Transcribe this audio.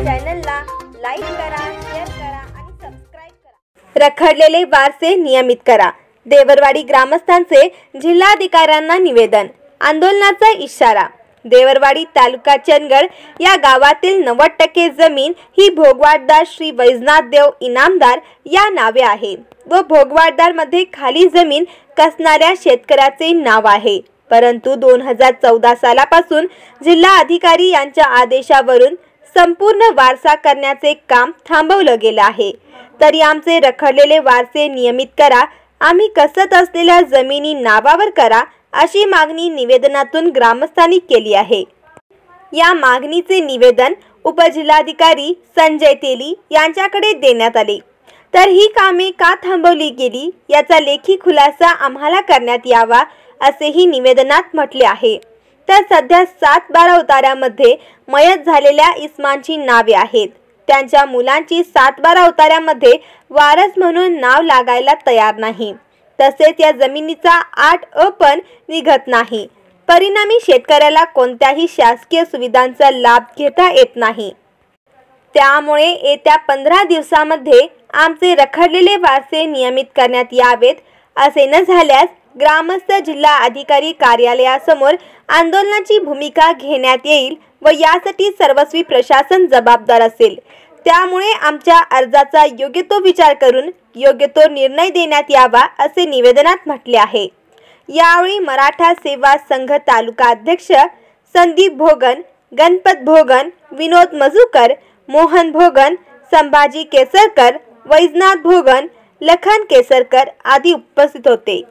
चॅनलला लाईक करा, शेअर करा आणि सबस्क्राइब करा। रखडलेले वारसे नियमित करा। देवरवाडी ग्रामस्थांचे जिल्हाधिकाऱ्यांना निवेदन। आंदोलनाचा इशारा। देवरवाडी तालुका चंदगड या गावातील 90% जमीन ही भोगवाटदार श्री वैजनाथ देव इनामदार या नावे आहे व भोगवाटदार मध्ये खाली जमीन कसणाऱ्या शेतकऱ्याचे नाव आहे। परंतु 2014 सालापासून जिल्हा अधिकारी यांच्या आदेशावरून संपूर्ण वारसा करण्याचे काम थांबवलं गेलं आहे। तरी आमचे रखडलेले वारसे नियमित करा, आम्ही कसत असलेल्या जमिनी नावावर करा अशी मागणी निवेदनातून ग्रामस्थांनी केली आहे। या मागणीचे निवेदन उपजिल्हाधिकारी संजय तेली यांच्याकडे देण्यात आले। तर ही कामे का थांबवली गेली याचा लेखी खुलासा आम्हाला करण्यात यावा असेही निवेदनात म्हटले आहे। तर सध्या 7-12 उतार्यामध्ये मयत झालेल्या इस्मांची नावे आहेत। त्यांच्या मुलांची 7-12 उतार्यामध्ये वारस म्हणून नाव लागायला तयार नाही। तसेच या जमिनीचा 8 पण निघत नाही। परिणामी शेतकऱ्याला कोणत्याही शासकीय सुविधांचा लाभ घेता येत नाही। त्यामुळे येत्या 15 दिवसांमध्ये आमचे रखडलेले वारसे नियमित करण्यात यावेत। असे न झाल्यास ग्रामस्थ जिल्हा अधिकारी कार्यालयासमोर आंदोलनाची भूमिका घेण्यात येईल व यासाठी सर्वस्वी प्रशासन जबाबदार असेल। त्यामुळे आमच्या अर्जाचा योग्य तो विचार करून योग्य तो निर्णय देण्यात यावा असे निवेदनात म्हटले आहे। यावेळी मराठा सेवा संघ तालुका अध्यक्ष संदीप भोगन, गणपत भोगन, विनोद मजुकर, मोहन भोगन, संभाजी केसरकर, वैजनाथ भोगन, लखन केसरकर आदी उपस्थित होते।